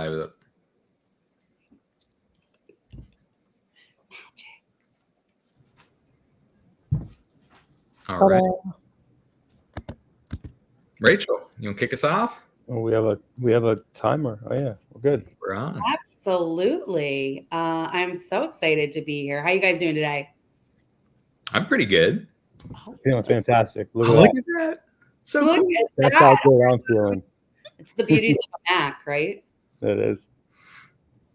live. All right. Rachel, you want to kick us off? Oh, we have a timer. Oh yeah, we're good. We're on. Absolutely. I'm so excited to be here. How you guys doing today? I'm pretty good. Feeling fantastic. Look at that. So Look cool. at That's that. how good I'm feeling. It's the beauties of a Mac, right? It is.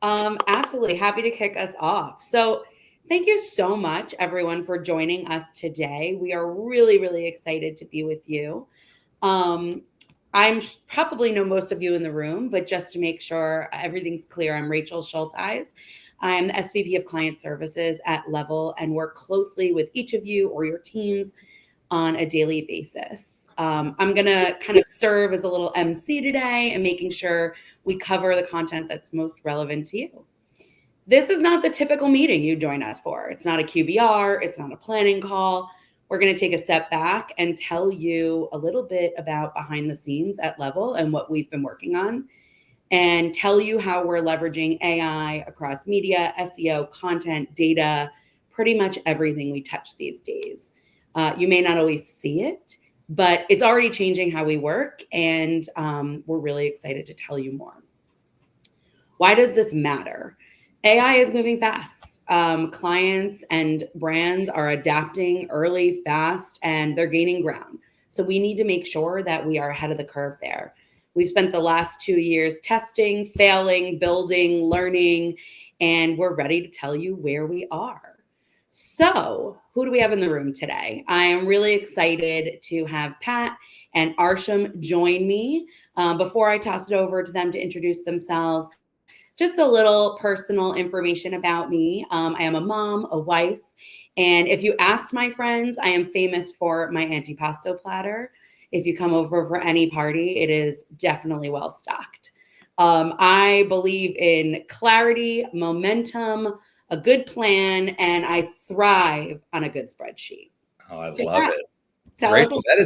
Absolutely. Happy to kick us off. So thank you so much, everyone, for joining us today. We are really, really excited to be with you. I'm probably know most of you in the room, but just to make sure everything's clear, I'm Rachel Schulties. I'm the SVP of Client Services at Level and work closely with each of you or your teams on a daily basis. I'm going to kind of serve as a little MC today and making sure we cover the content that's most relevant to you. This is not the typical meeting you join us for. It's not a QBR. It's not a planning call. We're going to take a step back and tell you a little bit about behind the scenes at Level and what we've been working on, and tell you how we're leveraging AI across media, SEO, content, data, pretty much everything we touch these days. You may not always see it, but it's already changing how we work, and we're really excited to tell you more. Why does this matter? AI is moving fast. Clients and brands are adapting early, fast, and they're gaining ground. So we need to make sure that we are ahead of the curve there. We've spent the last 2 years testing, failing, building, learning, and we're ready to tell you where we are. So who do we have in the room today? I am really excited to have Pat and Arsham join me. Before I toss it over to them to introduce themselves, just a little personal information about me. I am a mom, a wife, and if you asked my friends, I am famous for my antipasto platter. If you come over for any party, it is definitely well stocked. I believe in clarity, momentum, a good plan, and I thrive on a good spreadsheet. Oh, I love it. Tell Rachel, that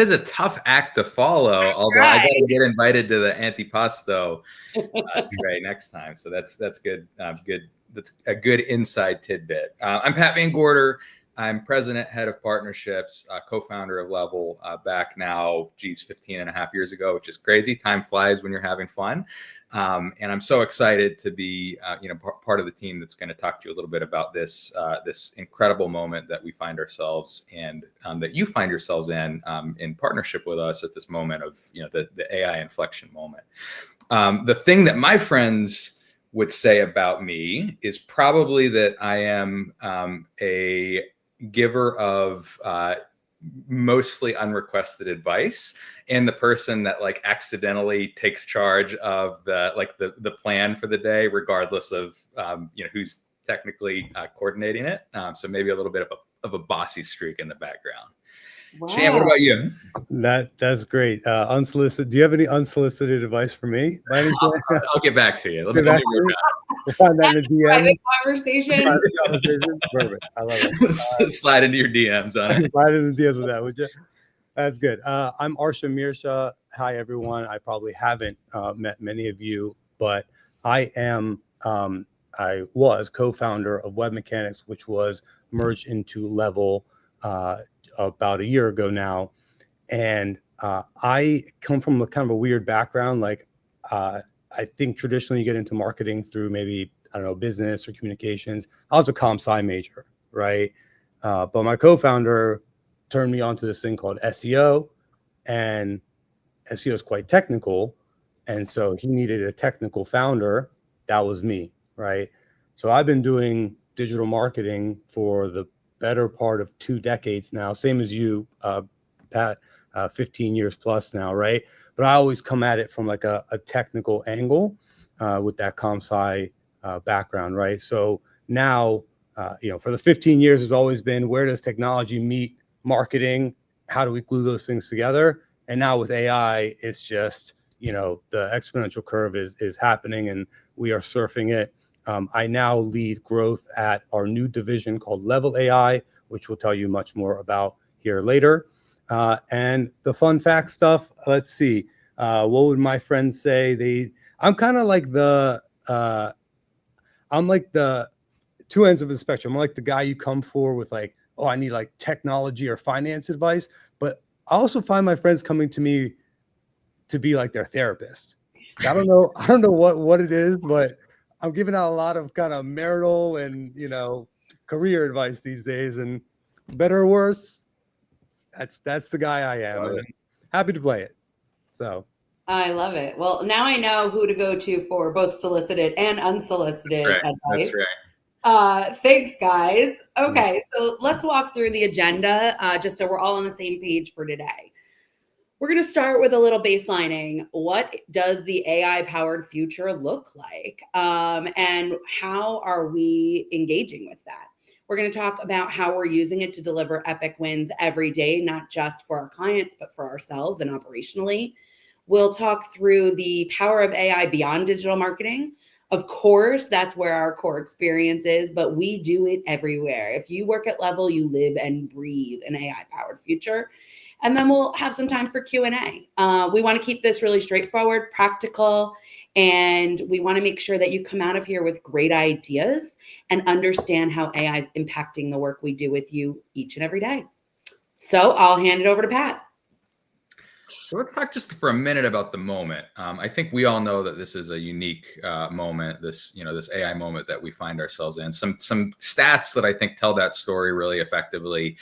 is a tough act to follow. Although I got to get invited to the antipasto tray next time, so that's good. Good. That's a good inside tidbit. I'm Pat Van Gorder. I'm president, head of partnerships, co-founder of Level. Back now, 15 and a half years ago, which is crazy. Time flies when you're having fun. And I'm so excited to be, part of the team that's going to talk to you a little bit about this incredible moment that we find ourselves and that you find yourselves in partnership with us at this moment of, the AI inflection moment. The thing that my friends would say about me is probably that I am a giver of mostly unrequested advice, and the person that accidentally takes charge of the plan for the day, regardless of who's technically coordinating it. So maybe a little bit of a bossy streak in the background. Wow. Shan, what about you? That's great. Unsolicited. Do you have any unsolicited advice for me? I'll get back to you. Let me we'll find that in the DM. Private conversation. Perfect. I love it. Slide into your DMs on it. Slide into the DMs with that, would you? That's good. I'm Arsham Mirshah. Hi, everyone. I probably haven't met many of you, but I was co-founder of Web Mechanics, which was merged into Level about a year ago now. And I come from a kind of a weird background. I think traditionally you get into marketing through maybe, business or communications. I was a comp sci major, right? But my co-founder turned me onto this thing called SEO, and SEO is quite technical. And so he needed a technical founder. That was me, right? So I've been doing digital marketing for the better part of 2 decades now, same as you, Pat, 15 years plus now, right? But I always come at it from a technical angle with that comp sci background, right? So now, for the 15 years, it's always been, where does technology meet marketing? How do we glue those things together? And now with AI, it's just, the exponential curve is happening and we are surfing it. I now lead growth at our new division called Level AI, which we'll tell you much more about here later. And the fun fact stuff, let's see. What would my friends say? I'm kind of like I'm like the two ends of the spectrum. I'm like the guy you come for with like, oh, I need like technology or finance advice. But I also find my friends coming to me to be like their therapist. I don't know what it is, but I'm giving out a lot of kind of marital and, career advice these days, and better or worse, that's the guy I am. And I'm happy to play it. So I love it. Well, now I know who to go to for both solicited and unsolicited advice. That's right. Thanks, guys. Okay, so let's walk through the agenda just so we're all on the same page for today. We're going to start with a little baselining. What does the AI-powered future look like? And how are we engaging with that? We're going to talk about how we're using it to deliver epic wins every day, not just for our clients, but for ourselves and operationally. We'll talk through the power of AI beyond digital marketing. Of course, that's where our core experience is, but we do it everywhere. If you work at Level, you live and breathe an AI-powered future. And then we'll have some time for Q&A. We want to keep this really straightforward, practical, and we want to make sure that you come out of here with great ideas and understand how AI is impacting the work we do with you each and every day. So I'll hand it over to Pat. So let's talk just for a minute about the moment. I think we all know that this is a unique moment, this AI moment that we find ourselves in. Some stats that I think tell that story really effectively.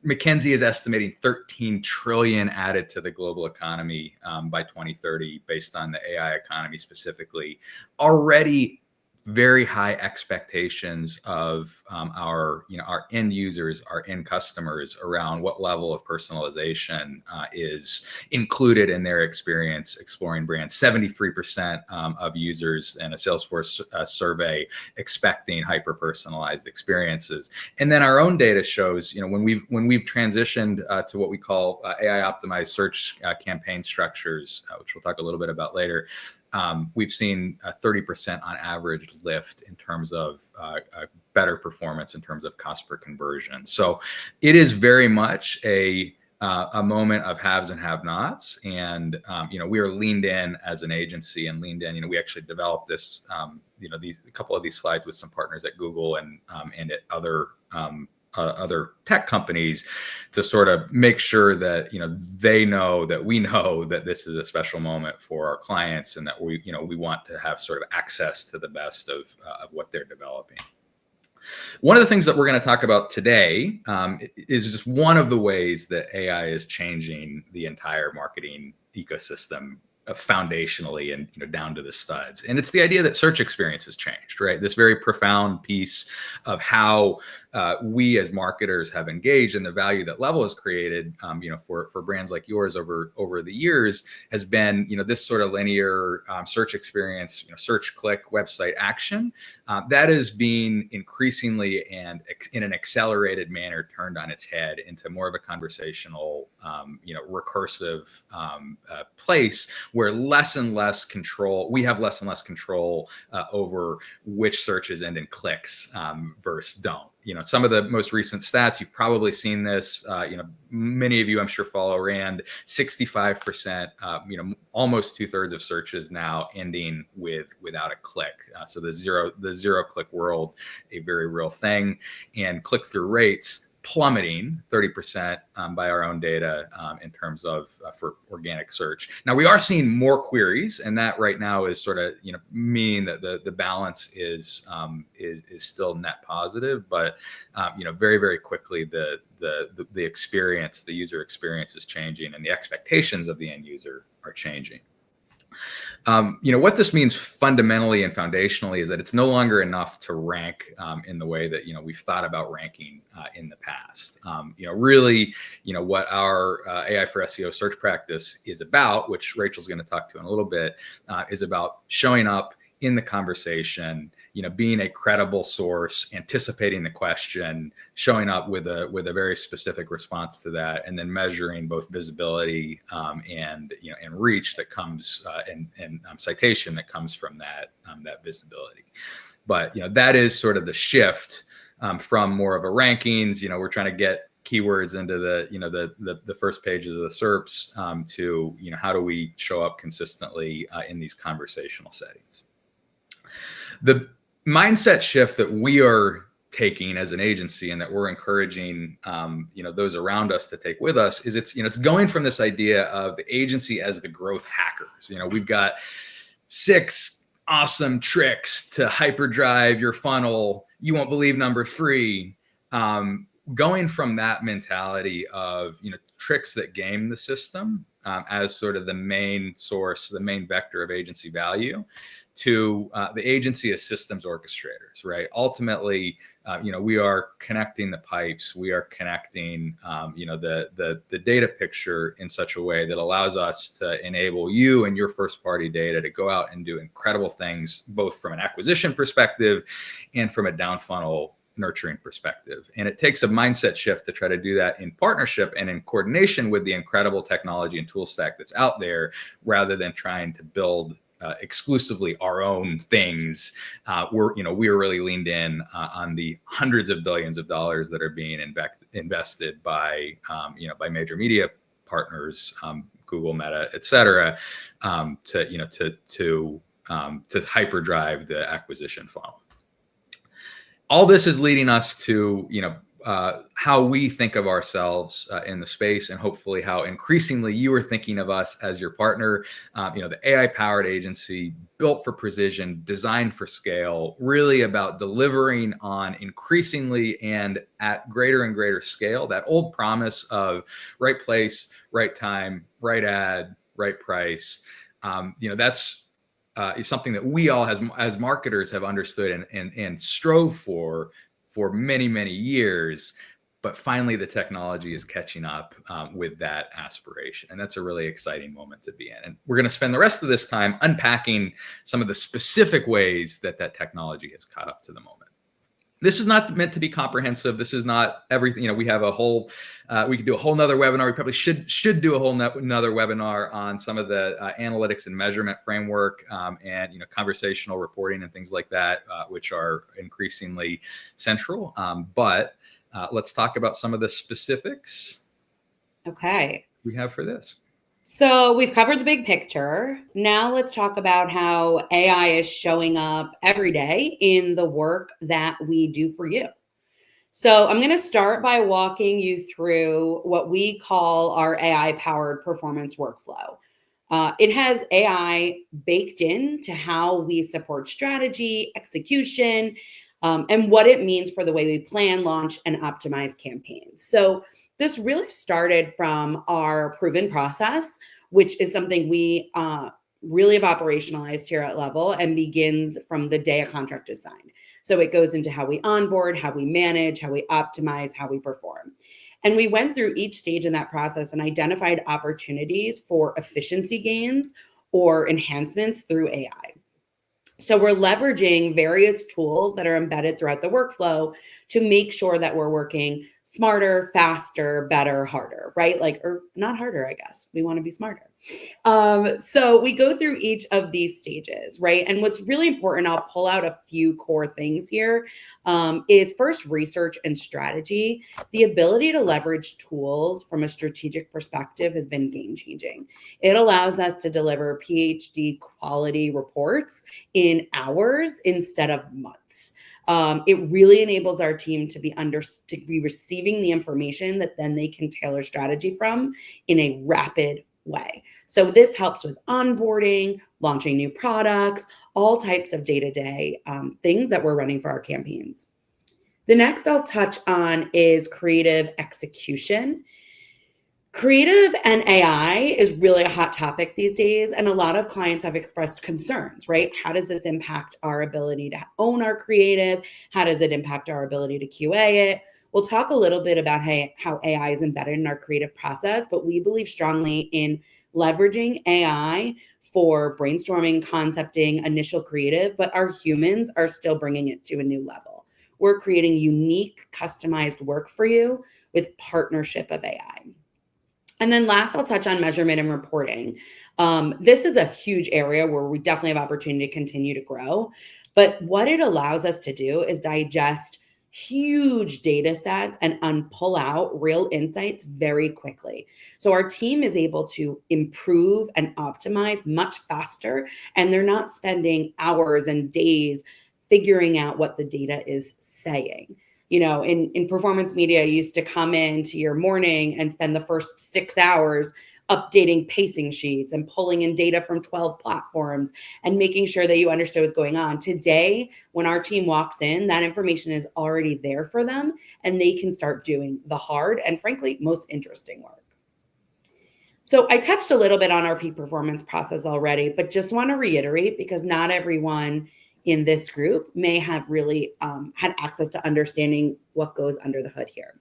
McKinsey is estimating 13 trillion added to the global economy by 2030, based on the AI economy specifically. Already very high expectations of our end users, our end customers, around what level of personalization is included in their experience exploring brands. 73% of users in a Salesforce survey expecting hyper-personalized experiences. And then our own data shows, when we've transitioned to what we call AI optimized search campaign structures, which we'll talk a little bit about later. We've seen a 30% on average lift in terms of better performance in terms of cost per conversion. So it is very much a moment of haves and have-nots, and we are leaned in as an agency and leaned in. We actually developed this, a couple of these slides with some partners at Google and at other tech companies to sort of make sure that they know that we know that this is a special moment for our clients, and that we want to have sort of access to the best of what they're developing. One of the things that we're going to talk about today is just one of the ways that AI is changing the entire marketing ecosystem foundationally and down to the studs. And it's the idea that search experience has changed, right? This very profound piece of how we as marketers have engaged, and the value that Level has created, for brands like yours over the years, has been, this sort of linear search experience, search, click, website, action, that is being increasingly and in an accelerated manner turned on its head into more of a conversational, recursive place where less and less control, we have less and less control over which searches end in clicks versus don't. Some of the most recent stats, you've probably seen this, many of you I'm sure follow Rand, 65%, almost 2/3 of searches now ending without a click. So the zero click world, a very real thing, and click-through rates plummeting 30% by our own data in terms of for organic search. Now we are seeing more queries, and that right now is sort of meaning that the balance is still net positive, but very, very quickly the experience, the user experience is changing, and the expectations of the end user are changing. What this means fundamentally and foundationally is that it's no longer enough to rank in the way that we've thought about ranking in the past. Really, what our AI for SEO search practice is about, which Rachel's going to talk to in a little bit, is about showing up in the conversation, being a credible source, anticipating the question, showing up with a very specific response to that, and then measuring both visibility and reach that comes and citation that comes from that visibility. But that is sort of the shift from more of a rankings. We're trying to get keywords into the first pages of the SERPs to how do we show up consistently in these conversational settings. The mindset shift that we are taking as an agency and that we're encouraging those around us to take with us is it's going from this idea of the agency as the growth hackers. We've got 6 awesome tricks to hyperdrive your funnel. You won't believe number 3. Going from that mentality of tricks that game the system as sort of the main source, the main vector of agency value, to the agency as systems orchestrators, right? Ultimately, we are connecting the pipes. We are connecting, the data picture in such a way that allows us to enable you and your first party data to go out and do incredible things, both from an acquisition perspective and from a down funnel nurturing perspective. And it takes a mindset shift to try to do that in partnership and in coordination with the incredible technology and tool stack that's out there, rather than trying to build exclusively our own things. We are really leaned in on the hundreds of billions of dollars that are being invested by major media partners, Google, Meta, et cetera, to hyperdrive the acquisition funnel. All this is leading us to how we think of ourselves in the space, and hopefully how increasingly you are thinking of us as your partner. The AI-powered agency, built for precision, designed for scale, really about delivering on increasingly and at greater and greater scale that old promise of right place, right time, right ad, right price. That's is something that we all as marketers have understood and strove for many, many years. But finally, the technology is catching up with that aspiration. And that's a really exciting moment to be in. And we're going to spend the rest of this time unpacking some of the specific ways that technology has caught up to the moment. This is not meant to be comprehensive. This is not everything. We have a whole, we could do a whole nother webinar. We probably should do a whole nother webinar on some of the analytics and measurement framework and conversational reporting and things like that, which are increasingly central. But let's talk about some of the specifics. Okay. We have for this. So we've covered the big picture. Now let's talk about how AI is showing up every day in the work that we do for you. So I'm going to start by walking you through what we call our AI-powered performance workflow. It has AI baked into how we support strategy, execution, and what it means for the way we plan, launch, and optimize campaigns. So this really started from our proven process, which is something we really have operationalized here at Level, and begins from the day a contract is signed. So it goes into how we onboard, how we manage, how we optimize, how we perform. And we went through each stage in that process and identified opportunities for efficiency gains or enhancements through AI. So we're leveraging various tools that are embedded throughout the workflow to make sure that we're working smarter, faster, better, harder, right? Or not harder, I guess. We want to be smarter. So we go through each of these stages, right? And what's really important, I'll pull out a few core things here, is first research and strategy. The ability to leverage tools from a strategic perspective has been game changing. It allows us to deliver PhD quality reports in hours instead of months. It really enables our team to be receiving the information that then they can tailor strategy from in a rapid way. So this helps with onboarding, launching new products, all types of day-to-day things that we're running for our campaigns. The next I'll touch on is creative execution. Creative and AI is really a hot topic these days, and a lot of clients have expressed concerns, right? How does this impact our ability to own our creative? How does it impact our ability to QA it? We'll talk a little bit about how AI is embedded in our creative process, but we believe strongly in leveraging AI for brainstorming, concepting, initial creative, but our humans are still bringing it to a new level. We're creating unique, customized work for you with partnership of AI. And then last, I'll touch on measurement and reporting. This is a huge area where we definitely have opportunity to continue to grow. But what it allows us to do is digest huge data sets and pull out real insights very quickly. So our team is able to improve and optimize much faster, and they're not spending hours and days figuring out what the data is saying. In performance media, you used to come into your morning and spend the first 6 hours updating pacing sheets and pulling in data from 12 platforms and making sure that you understood what's going on. Today, when our team walks in, that information is already there for them, and they can start doing the hard and, frankly, most interesting work. So I touched a little bit on our peak performance process already, but just want to reiterate, because not everyone in this group may have really had access to understanding what goes under the hood here.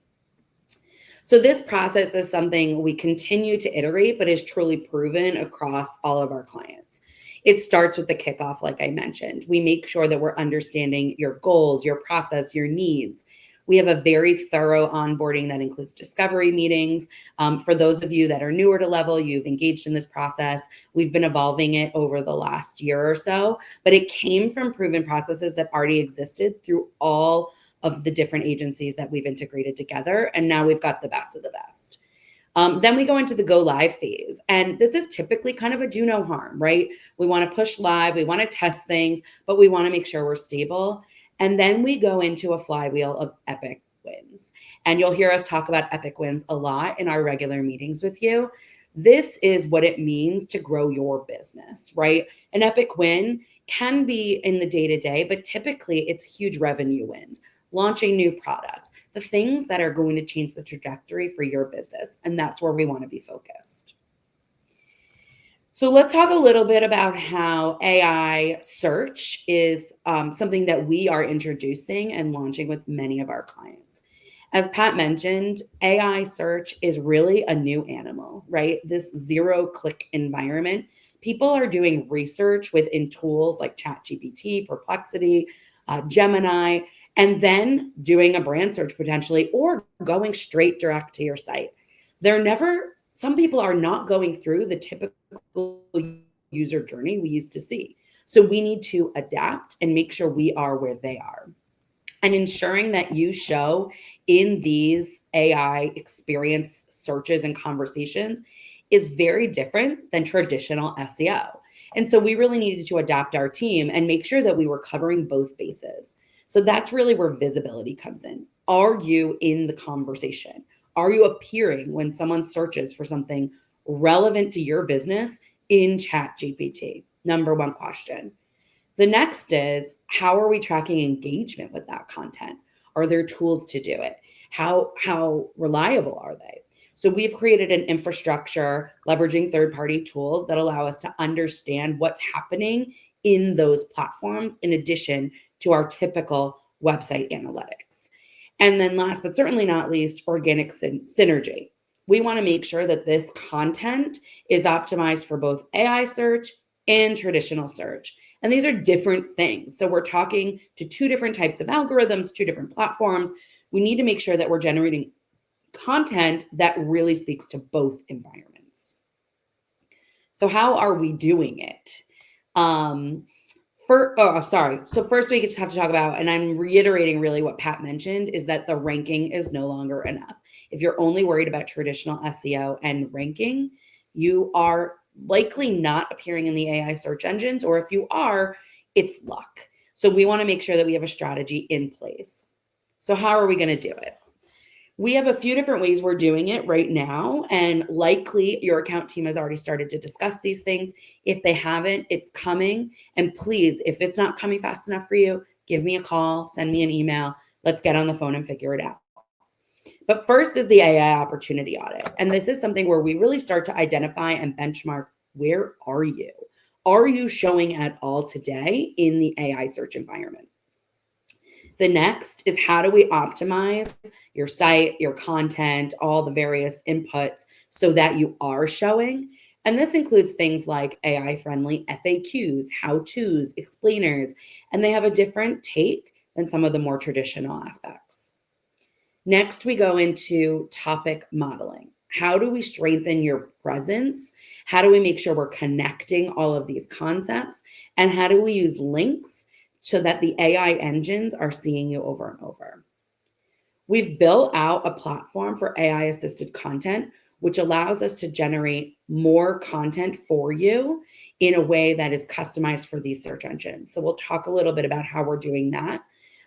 So this process is something we continue to iterate, but is truly proven across all of our clients. It starts with the kickoff, like I mentioned. We make sure that we're understanding your goals, your process, your needs. We have a very thorough onboarding that includes discovery meetings. For those of you that are newer to Level, you've engaged in this process. We've been evolving it over the last year or so, but it came from proven processes that already existed through all of the different agencies that we've integrated together. And now we've got the best of the best. Then we go into the go live phase. And this is typically kind of a do no harm, right? We want to push live, we want to test things, but we want to make sure we're stable. And then we go into a flywheel of epic wins. And you'll hear us talk about epic wins a lot in our regular meetings with you. This is what it means to grow your business, right? An epic win can be in the day-to-day, but typically it's huge revenue wins, launching new products, the things that are going to change the trajectory for your business. And that's where we want to be focused. So let's talk a little bit about how AI search is something that we are introducing and launching with many of our clients. As Pat mentioned, AI search is really a new animal, right? This zero-click environment. People are doing research within tools like ChatGPT, Perplexity, Gemini, and then doing a brand search potentially, or going straight direct to your site. Some people are not going through the typical user journey we used to see. So we need to adapt and make sure we are where they are. And ensuring that you show in these AI experience searches and conversations is very different than traditional SEO. And so we really needed to adapt our team and make sure that we were covering both bases. So that's really where visibility comes in. Are you in the conversation? Are you appearing when someone searches for something relevant to your business in ChatGPT? Number one question. The next is, how are we tracking engagement with that content? Are there tools to do it? How reliable are they? So we've created an infrastructure leveraging third-party tools that allow us to understand what's happening in those platforms in addition to our typical website analytics. And then last but certainly not least, organic synergy. We want to make sure that this content is optimized for both AI search and traditional search. And these are different things. So we're talking to two different types of algorithms, two different platforms. We need to make sure that we're generating content that really speaks to both environments. So how are we doing it? So first we just have to talk about, and I'm reiterating really what Pat mentioned, is that the ranking is no longer enough. If you're only worried about traditional SEO and ranking, you are likely not appearing in the AI search engines, or if you are, it's luck. So we want to make sure that we have a strategy in place. So how are we going to do it? We have a few different ways we're doing it right now, and likely your account team has already started to discuss these things. If they haven't, it's coming. And please, if it's not coming fast enough for you, give me a call, send me an email. Let's get on the phone and figure it out. But first is the AI opportunity audit. And this is something where we really start to identify and benchmark, where are you? Are you showing at all today in the AI search environment? The next is, how do we optimize your site, your content, all the various inputs so that you are showing? And this includes things like AI-friendly FAQs, how-tos, explainers, and they have a different take than some of the more traditional aspects. Next, we go into topic modeling. How do we strengthen your presence? How do we make sure we're connecting all of these concepts? And how do we use links so that the AI engines are seeing you over and over? We've built out a platform for AI assisted content, which allows us to generate more content for you in a way that is customized for these search engines. So we'll talk a little bit about how we're doing that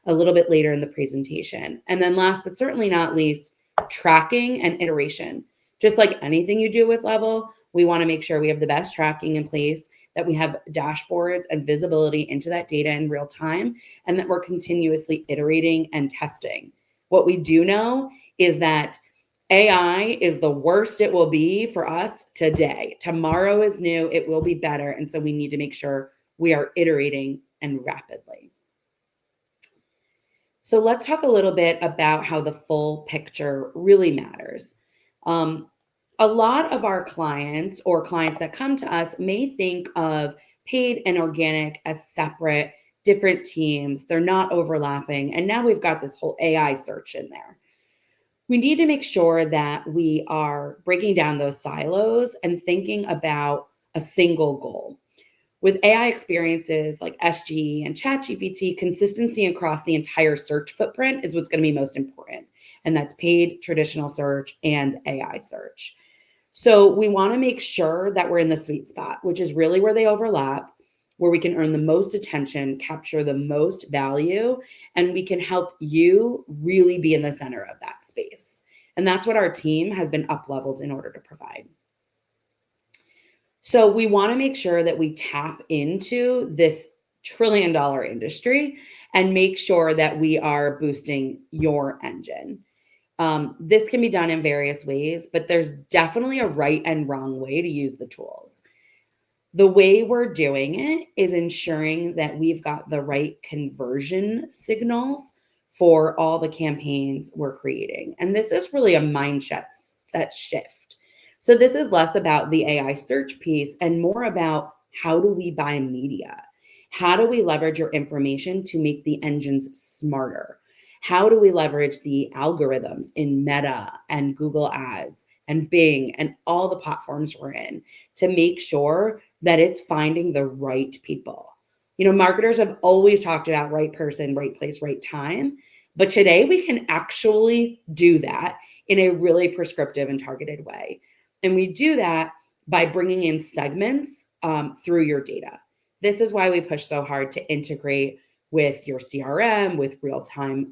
a little bit later in the presentation. And then last but certainly not least, tracking and iteration. Just like anything you do with Level, we want to make sure we have the best tracking in place, that we have dashboards and visibility into that data in real time, and that we're continuously iterating and testing. What we do know is that AI is the worst it will be for us today. Tomorrow is new, it will be better. And so we need to make sure we are iterating and rapidly. So let's talk a little bit about how the full picture really matters. A lot of our clients or clients that come to us may think of paid and organic as separate, different teams. They're not overlapping. And now we've got this whole AI search in there. We need to make sure that we are breaking down those silos and thinking about a single goal. With AI experiences like SGE and ChatGPT, consistency across the entire search footprint is what's going to be most important. And that's paid, traditional search, and AI search. So we want to make sure that we're in the sweet spot, which is really where they overlap, where we can earn the most attention, capture the most value, and we can help you really be in the center of that space. And that's what our team has been up-leveled in order to provide. So we want to make sure that we tap into this trillion-dollar industry and make sure that we are boosting your engine. This can be done in various ways, but there's definitely a right and wrong way to use the tools. The way we're doing it is ensuring that we've got the right conversion signals for all the campaigns we're creating. And this is really a mindset shift. So this is less about the AI search piece and more about how do we buy media? How do we leverage your information to make the engines smarter? How do we leverage the algorithms in Meta and Google Ads and Bing and all the platforms we're in to make sure that it's finding the right people? You know, marketers have always talked about right person, right place, right time. But today we can actually do that in a really prescriptive and targeted way. And we do that by bringing in segments through your data. This is why we push so hard to integrate with your CRM, with real-time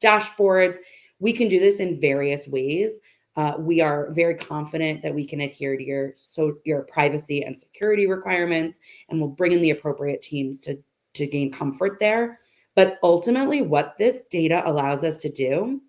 dashboards. We can do this in various ways. We are very confident that we can adhere to your privacy and security requirements, and we'll bring in the appropriate teams to gain comfort there. But ultimately, what this data allows us to do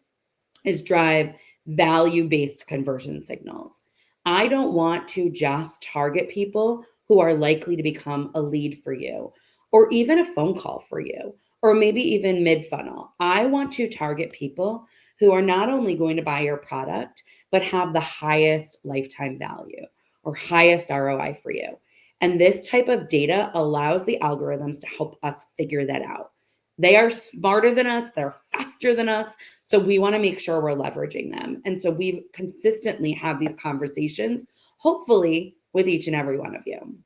is drive value-based conversion signals. I don't want to just target people who are likely to become a lead for you, or even a phone call for you, or maybe even mid-funnel. I want to target people who are not only going to buy your product, but have the highest lifetime value or highest ROI for you. And this type of data allows the algorithms to help us figure that out. They are smarter than us, they're faster than us, so we want to make sure we're leveraging them. And so we consistently have these conversations, hopefully with each and every one of you.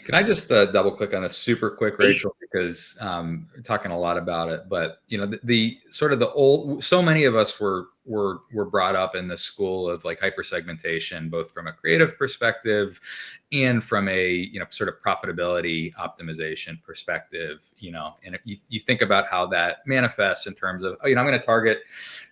Can I just double click on this super quick, Rachel, because we're talking a lot about it, but you know, the sort of the old, so many of us were brought up in this school of like hyper segmentation, both from a creative perspective and from a, you know, sort of profitability optimization perspective, you know, and if you think about how that manifests in terms of, you know, I'm going to target,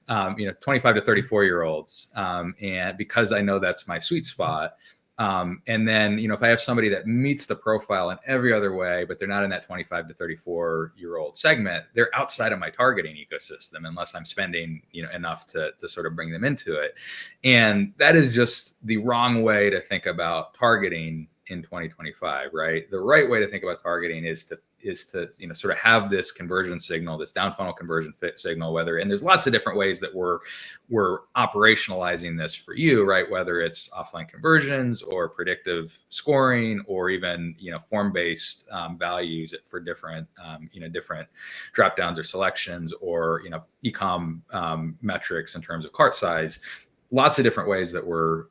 25 to 34-year-olds. And because I know that's my sweet spot. And then, you know, if I have somebody that meets the profile in every other way, but they're not in that 25 to 34-year-old segment, they're outside of my targeting ecosystem unless I'm spending, you know, enough to sort of bring them into it. And that is just the wrong way to think about targeting in 2025, right? The right way to think about targeting is to you know, sort of have this conversion signal, this down funnel conversion fit signal, and there's lots of different ways that we're operationalizing this for you, right? Whether it's offline conversions or predictive scoring, or even, you know, form-based values for different, different drop downs or selections, or, you know, e-com metrics in terms of cart size. lots of different ways that we're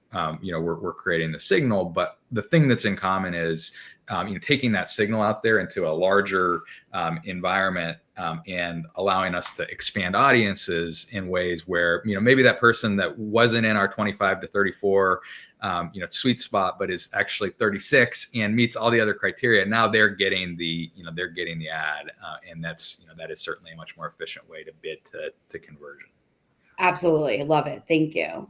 creating the signal, but the thing that's in common is taking that signal out there into a larger environment and allowing us to expand audiences in ways where maybe that person that wasn't in our 25 to 34 sweet spot, but is actually 36 and meets all the other criteria. Now they're getting the ad, and that is certainly a much more efficient way to bid to conversion. Absolutely. Love it. Thank you.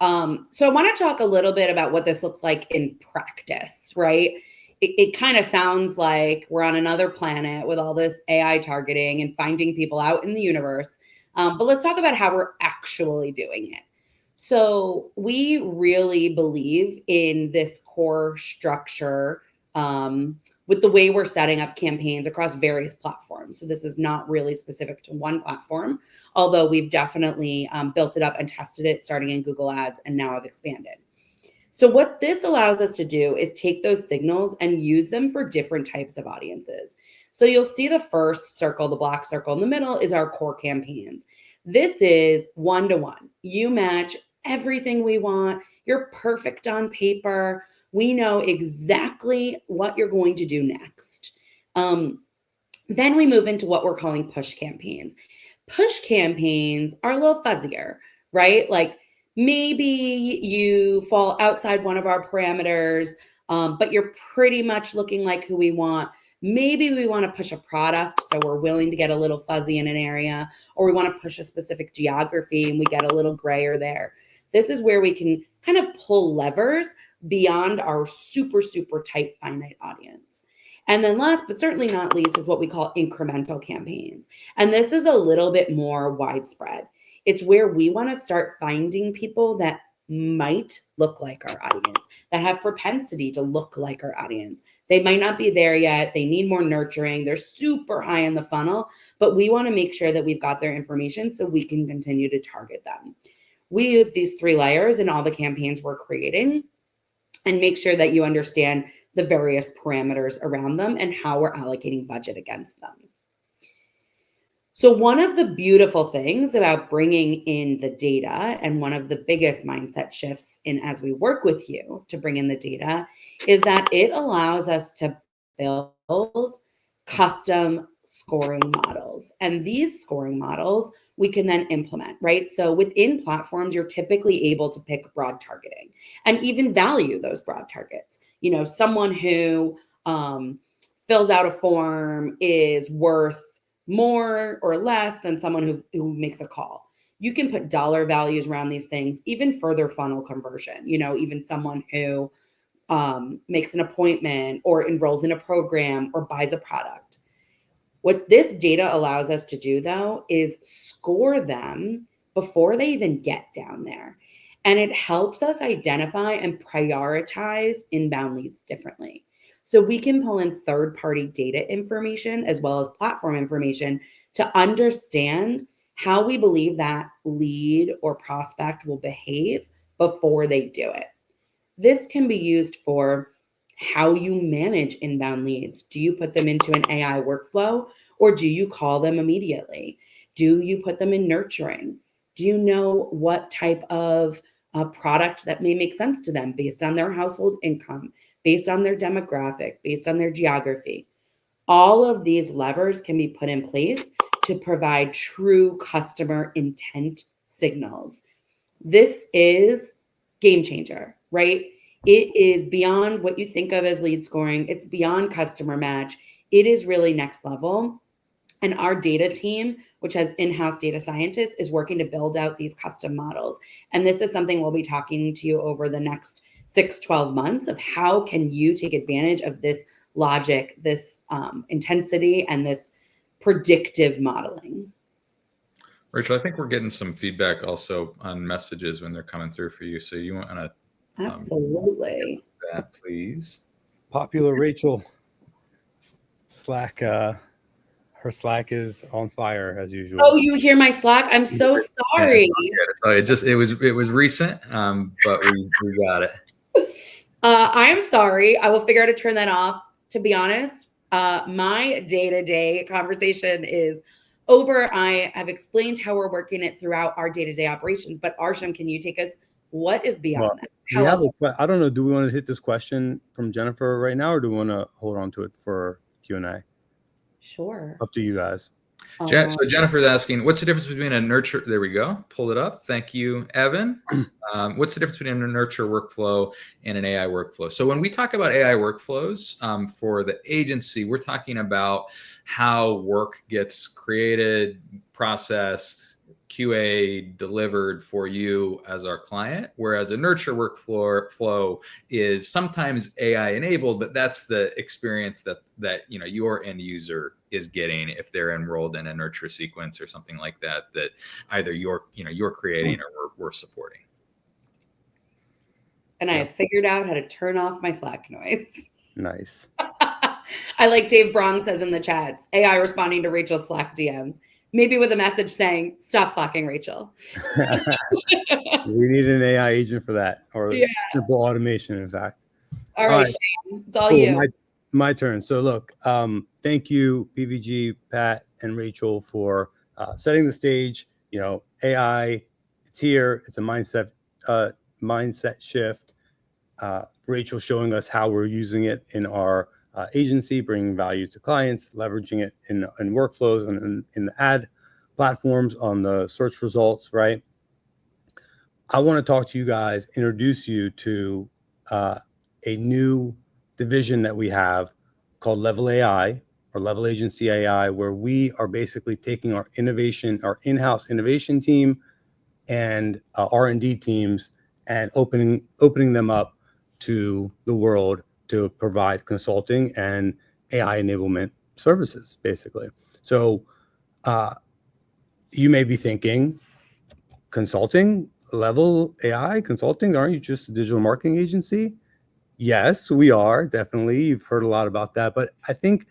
So I want to talk a little bit about what this looks like in practice, right? It kind of sounds like we're on another planet with all this AI targeting and finding people out in the universe. But let's talk about how we're actually doing it. So we really believe in this core structure with the way we're setting up campaigns across various platforms. So this is not really specific to one platform, although we've definitely built it up and tested it starting in Google Ads and now have expanded. So what this allows us to do is take those signals and use them for different types of audiences. So you'll see the first circle, the black circle in the middle, is our core campaigns. This is one-to-one. You match everything we want. You're perfect on paper. We know exactly what you're going to do next. Then we move into what we're calling push campaigns. Push campaigns are a little fuzzier, right? Like maybe you fall outside one of our parameters, but you're pretty much looking like who we want. Maybe we want to push a product, so we're willing to get a little fuzzy in an area, or we want to push a specific geography and we get a little grayer there. This is where we can kind of pull levers beyond our super, super tight finite audience. And then last, but certainly not least, is what we call incremental campaigns. And this is a little bit more widespread. It's where we want to start finding people that might look like our audience, that have propensity to look like our audience. They might not be there yet. They need more nurturing. They're super high in the funnel, but we want to make sure that we've got their information so we can continue to target them. We use these 3 layers in all the campaigns we're creating and make sure that you understand the various parameters around them and how we're allocating budget against them. So one of the beautiful things about bringing in the data, and one of the biggest mindset shifts in as we work with you to bring in the data, is that it allows us to build custom scoring models. And these scoring models we can then implement, right? So within platforms, you're typically able to pick broad targeting and even value those broad targets. Someone who fills out a form is worth more or less than someone who makes a call. You can put dollar values around these things, even further funnel conversion, even someone who makes an appointment or enrolls in a program or buys a product. What this data allows us to do, though, is score them before they even get down there. And it helps us identify and prioritize inbound leads differently. So we can pull in third-party data information as well as platform information to understand how we believe that lead or prospect will behave before they do it. This can be used for how you manage inbound leads. Do you put them into an AI workflow, or do you call them immediately? Do you put them in nurturing? Do you know what type of product that may make sense to them based on their household income, based on their demographic, based on their geography? All of these levers can be put in place to provide true customer intent signals. This is game changer, right? It is beyond what you think of as lead scoring. It's beyond customer match. It is really next level. And our data team, which has in-house data scientists, is working to build out these custom models. And this is something we'll be talking to you over the next 6-12 months of how can you take advantage of this logic, this intensity, and this predictive modeling. Rachel, I think we're getting some feedback also on messages when they're coming through for you. So you want to absolutely that, please. Popular Rachel Slack. Her Slack is on fire as usual. Oh, you hear my Slack? I'm so sorry. It was recent, but we got it. I am sorry. I will figure out how to turn that off. To be honest, my day-to-day conversation is I have explained how we're working it throughout our day-to-day operations, but Arsham, can you take us, what is beyond that? I don't know. Do we want to hit this question from Jennifer right now, or do we want to hold on to it for Q&A? Sure. Up to you guys. So Jennifer's asking, what's the difference between a nurture? There we go. Pull it up. Thank you, Evan. What's the difference between a nurture workflow and an AI workflow? So when we talk about AI workflows for the agency, we're talking about how work gets created, processed, QA delivered for you as our client, whereas a nurture workflow is sometimes AI enabled, but that's the experience that your end user is getting if they're enrolled in a nurture sequence or something like that either you're creating or we're supporting. And I have figured out how to turn off my Slack noise. Nice. I like Dave Brong says in the chats, AI responding to Rachel's Slack DMs. Maybe with a message saying, stop slacking, Rachel. We need an AI agent for that, or simple automation, in fact. All right, Shane, it's all you. My turn. So look, thank you, PVG, Pat, and Rachel for setting the stage. AI, it's here. It's a mindset shift. Rachel showing us how we're using it in our agency, bringing value to clients, leveraging it in workflows and in the ad platforms on the search results, right? I want to talk to you guys, introduce you to a new division that we have called Level AI or Level Agency AI, where we are basically taking our in-house innovation team and R&D teams and opening them up to the world to provide consulting and AI enablement services, basically. So you may be thinking, consulting, Level AI consulting, aren't you just a digital marketing agency? Yes, we are, definitely. You've heard a lot about that. But I think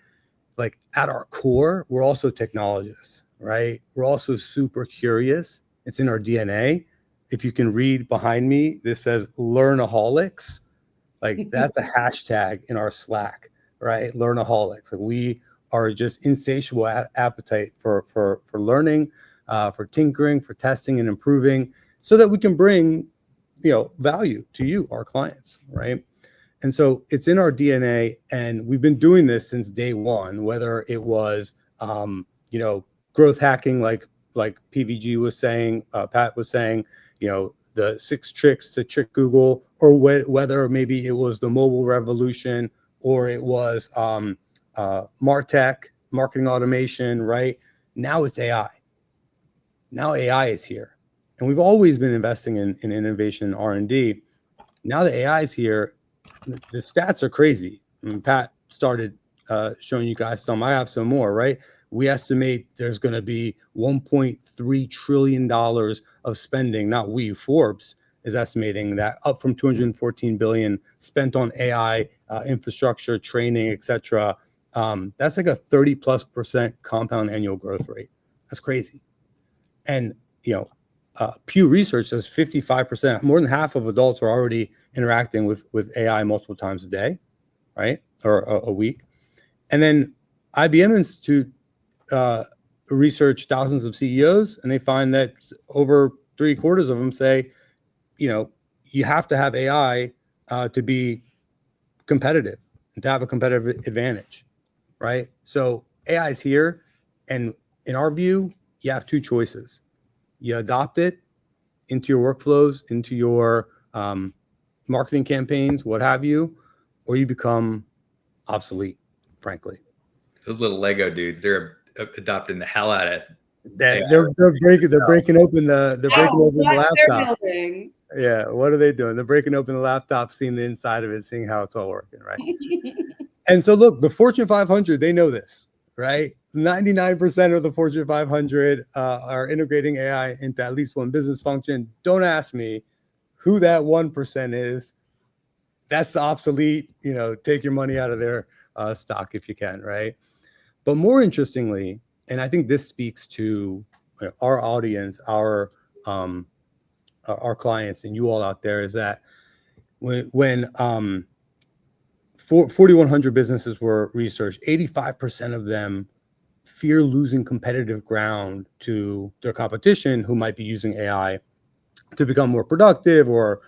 like at our core, we're also technologists, right? We're also super curious. It's in our DNA. If you can read behind me, this says learnaholics. Like that's a hashtag in our Slack, right? Learnaholics. Like we are just insatiable appetite for learning, for tinkering, for testing and improving, so that we can bring, value to you, our clients, right? And so it's in our DNA, and we've been doing this since day one. Whether it was, growth hacking, like PVG was saying, Pat was saying, the 6 tricks to trick Google, or whether maybe it was the mobile revolution, or it was MarTech, marketing automation, right? Now it's AI. Now AI is here. And we've always been investing in innovation and R&D. Now the AI is here. The stats are crazy. I mean, Pat started showing you guys some. I have some more, right? We estimate there's going to be $1.3 trillion of spending. Not we, Forbes is estimating that, up from $214 billion spent on AI infrastructure, training, etc. That's like a 30+% compound annual growth rate. That's crazy. And Pew Research says 55%, more than half of adults are already interacting with AI multiple times a day, right? Or a week. And then IBM Institute researched thousands of CEOs, and they find that over 3/4 of them say, you have to have AI to be competitive and to have a competitive advantage, right? So AI is here, and in our view, you have 2 choices. You adopt it into your workflows, into your marketing campaigns, what have you, or you become obsolete, frankly. Those little Lego dudes, they're adopting the hell out of it. They're breaking open the laptop. Yeah, what are they doing? They're breaking open the laptop, seeing the inside of it, seeing how it's all working, right? And so look, the Fortune 500, they know this, right? 99% of the Fortune 500 are integrating AI into at least one business function. Don't ask me who that 1% is. That's the obsolete, take your money out of their stock if you can, right? But more interestingly, and I think this speaks to our audience, our clients, and you all out there, is that when 4,100 businesses were researched, 85% of them fear losing competitive ground to their competition who might be using AI to become more productive or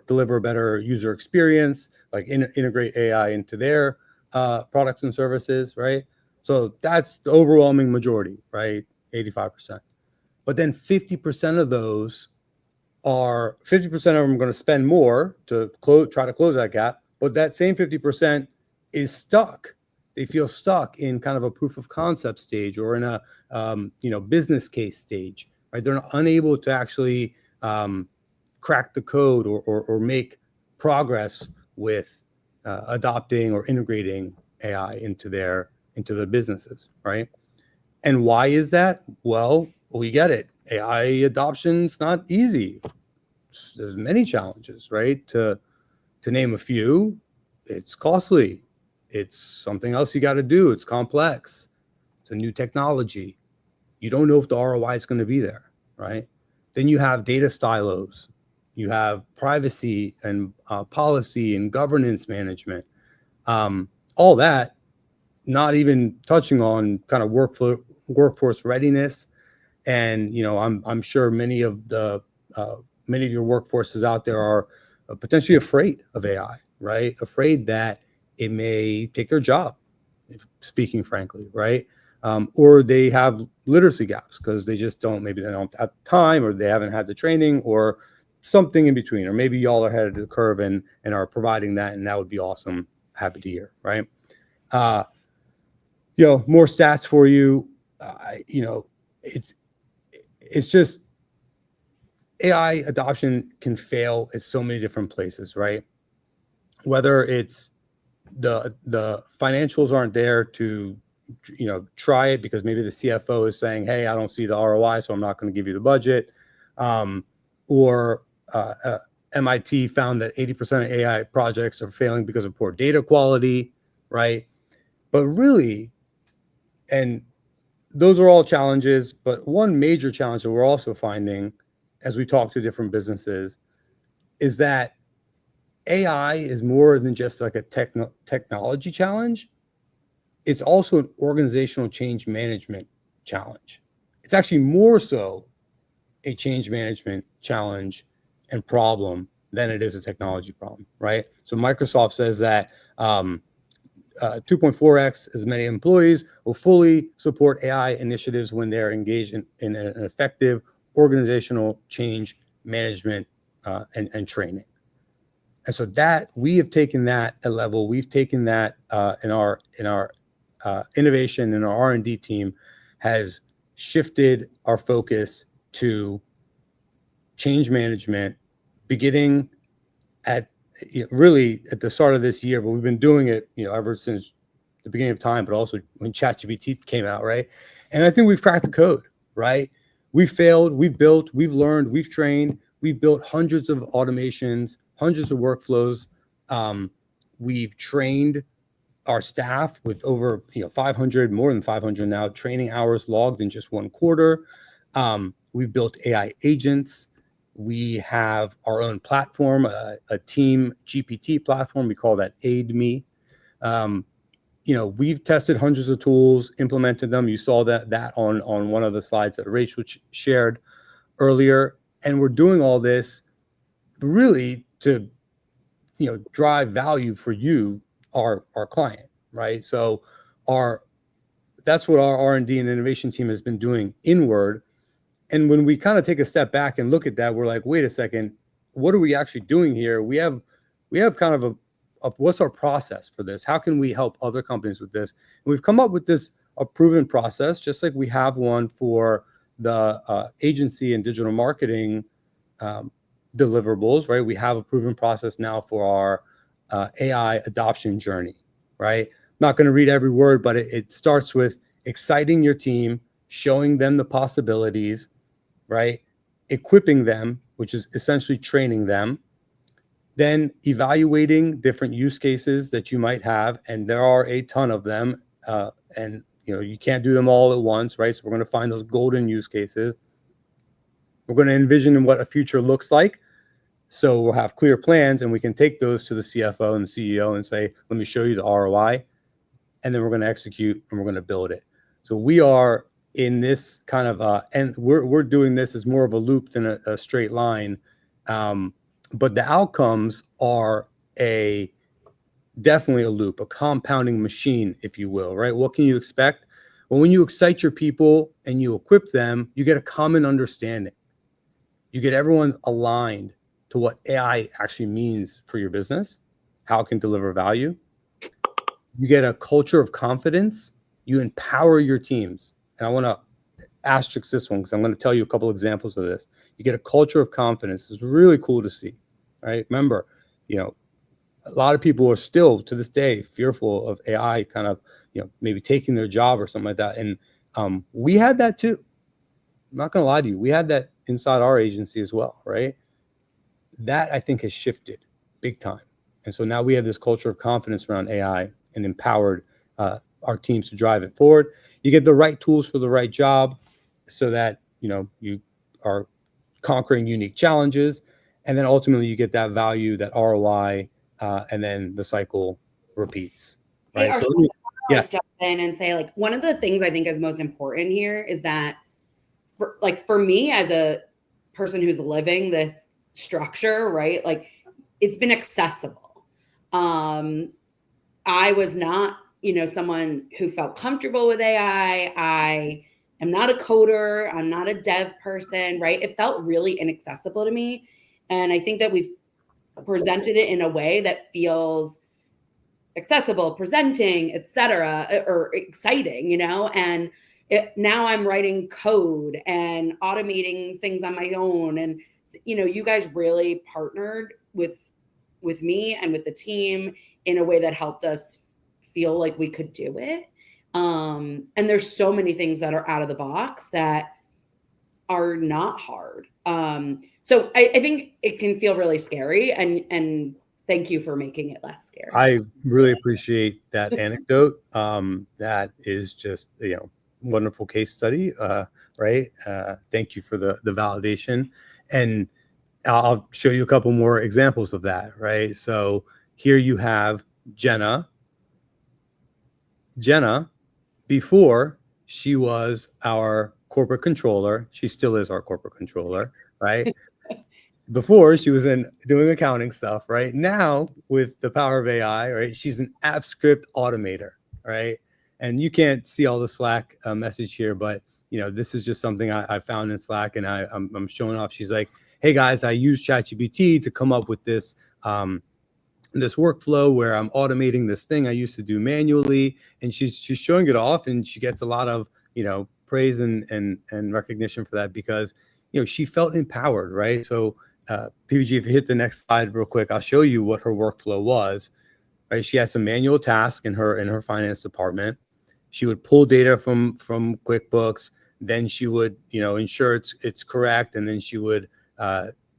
deliver a better user experience, like integrate AI into their products and services, right? So that's the overwhelming majority, right? 85%. But then 50% of those are 50% of them are going to spend more to try to close that gap. But that same 50% is stuck. They feel stuck in kind of a proof of concept stage or in a business case stage, right? They're unable to actually crack the code or make progress with adopting or integrating AI into their businesses, right? And why is that? Well, we get it. AI adoption's not easy. There's many challenges, right? To name a few, it's costly. It's something else you got to do. It's complex. It's a new technology. You don't know if the ROI is going to be there, right? Then you have data silos. You have privacy and policy and governance management. All that, not even touching on kind of workforce readiness. And I'm sure many of your workforces out there are potentially afraid of AI, right? Afraid that it may take their job, speaking frankly, right? Or they have literacy gaps because they don't have time, or they haven't had the training, or something in between, or maybe y'all are ahead of the curve and are providing that, and that would be awesome. Happy to hear, right? More stats for you. It's just AI adoption can fail at so many different places, right? Whether it's the financials aren't there to try it because maybe the CFO is saying, hey, I don't see the ROI, so I'm not going to give you the budget. Or MIT found that 80% of AI projects are failing because of poor data quality, right? But really, and those are all challenges, but one major challenge that we're also finding as we talk to different businesses is that AI is more than just like a technology challenge. It's also an organizational change management challenge. It's actually more so a change management challenge and problem than it is a technology problem, right? So Microsoft says that 2.4x as many employees will fully support AI initiatives when they're engaged in an effective organizational change management and training. And so that we have taken that a level. We've taken that in our innovation, and our R&D team has shifted our focus to change management, beginning at really at the start of this year, but we've been doing it ever since the beginning of time, but also when ChatGPT came out, right? And I think we've cracked the code, right? We've failed, we've built, we've learned, we've trained, we've built hundreds of automations, hundreds of workflows. We've trained our staff with over 500, more than 500 now, training hours logged in just one quarter. We've built AI agents. We have our own platform, a team GPT platform. We call that Aid Me. We've tested hundreds of tools, implemented them. You saw that on one of the slides that Rachel shared earlier. And we're doing all this really to drive value for you, our client, right? So that's what our R&D and innovation team has been doing inward. And when we kind of take a step back and look at that, we're like, wait a second, what are we actually doing here? We have kind of a what's our process for this? How can we help other companies with this? And we've come up with a proven process, just like we have one for the agency and digital marketing deliverables, right? We have a proven process now for our AI adoption journey, right? I'm not going to read every word, but it starts with exciting your team, showing them the possibilities, right? Equipping them, which is essentially training them, then evaluating different use cases that you might have. And there are a ton of them. And you can't do them all at once, right? So we're going to find those golden use cases. We're going to envision what a future looks like. So we'll have clear plans, and we can take those to the CFO and the CEO and say, let me show you the ROI. And then we're going to execute, and we're going to build it. So we are in this kind of, and we're doing this as more of a loop than a straight line. But the outcomes are definitely a loop, a compounding machine, if you will, right? What can you expect? Well, when you excite your people and you equip them, you get a common understanding. You get everyone aligned to what AI actually means for your business, how it can deliver value. You get a culture of confidence. You empower your teams. And I want to asterisk this one because I'm going to tell you a couple examples of this. You get a culture of confidence. It's really cool to see, right? Remember, a lot of people are still to this day fearful of AI kind of, maybe taking their job or something like that. And we had that too. I'm not going to lie to you. We had that inside our agency as well, right? That I think has shifted big time. And so now we have this culture of confidence around AI and empowered our teams to drive it forward. You get the right tools for the right job so that, you are conquering unique challenges. And then ultimately you get that value, that ROI, and then the cycle repeats. Right. Hey, So, yeah. Jump in and say, like, one of the things I think is most important here is that for me as a person who's living this structure, right? Like, it's been accessible. I was not, someone who felt comfortable with AI. I am not a coder. I'm not a dev person, right? It felt really inaccessible to me. And I think that we've presented it in a way that feels accessible, presenting, etc., or exciting, and now I'm writing code and automating things on my own. And, you guys really partnered with me and with the team in a way that helped us feel like we could do it. And there's so many things that are out of the box that are not hard. So I think it can feel really scary, and thank you for making it less scary. I really appreciate that anecdote. That is just, wonderful case study, right? Thank you for the validation. And I'll show you a couple more examples of that, right? So here you have Jenna. Jenna, before she was our corporate controller, she still is our corporate controller, right? Before she was doing accounting stuff, right? Now with the power of AI, right? She's an app script automator, right? And you can't see all the Slack message here, but this is just something I found in Slack, and I'm showing off. She's like, "Hey guys, I use ChatGPT to come up with this this workflow where I'm automating this thing I used to do manually," and she's showing it off, and she gets a lot of praise and recognition for that because she felt empowered, right? So PVG, if you hit the next slide real quick, I'll show you what her workflow was. Right, she had some manual tasks in her finance department. She would pull data from QuickBooks, then she would ensure it's correct, and then she would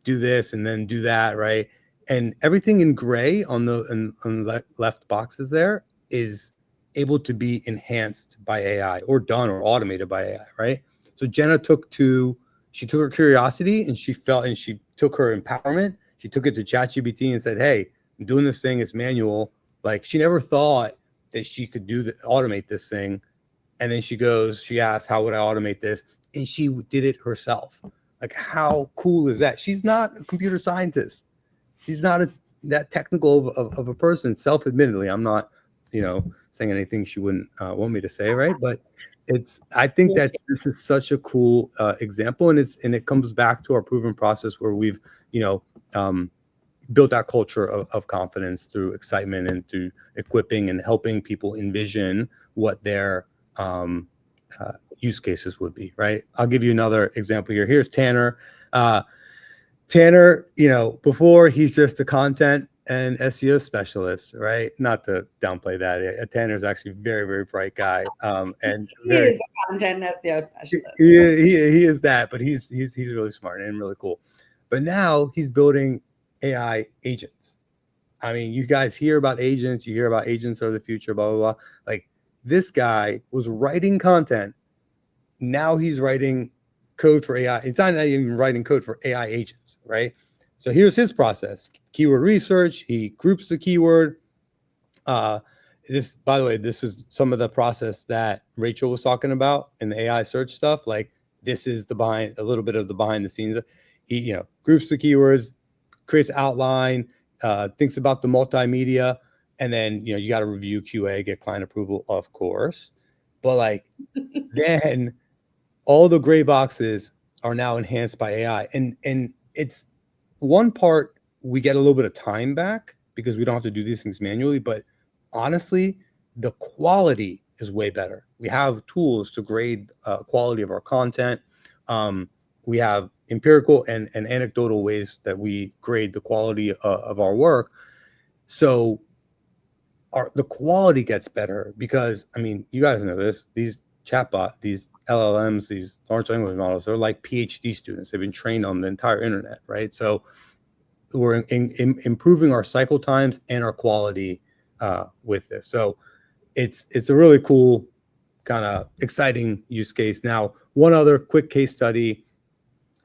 do this and then do that, right? And everything in gray on the left boxes there is able to be enhanced by AI or done or automated by AI, right? So Jenna took her curiosity and she took her empowerment. She took it to ChatGPT and said, "Hey, I'm doing this thing. It's manual." Like, she never thought that she could automate this thing. And then she asked, "How would I automate this?" And she did it herself. Like, how cool is that? She's not a computer scientist. She's not that technical of a person. Self-admittedly, I'm not, saying anything she wouldn't want me to say, right? But I think that this is such a cool example, and it comes back to our proven process where we've, built that culture of confidence through excitement and through equipping and helping people envision what their use cases would be, right? I'll give you another example here. Here's Tanner. Tanner, before he's just a content and SEO specialist, right? Not to downplay that. Tanner's actually a very, very bright guy. And he is a content SEO specialist. He is that, but he's really smart and really cool. But now he's building AI agents. I mean, you guys hear about agents, you hear about agents of the future, blah, blah, blah. Like, this guy was writing content. Now he's writing code for AI. It's not even writing code for AI agents, right? So here's his process. Keyword research. He groups the keyword. this, by the way, this is some of the process that Rachel was talking about in the AI search stuff. Like, this is a little bit of the behind the scenes. He, groups the keywords, creates outline, thinks about the multimedia, and then, you got to review QA, get client approval, of course. But like, then all the gray boxes are now enhanced by AI. And it's one part, we get a little bit of time back because we don't have to do these things manually, but honestly, the quality is way better. We have tools to grade quality of our content. We have empirical and anecdotal ways that we grade the quality of our work. So the quality gets better because, I mean, you guys know this, these chatbot, these LLMs, these large language models, they're like PhD students. They've been trained on the entire internet, right? So we're improving our cycle times and our quality with this. So it's a really cool, kind of exciting use case. Now, one other quick case study,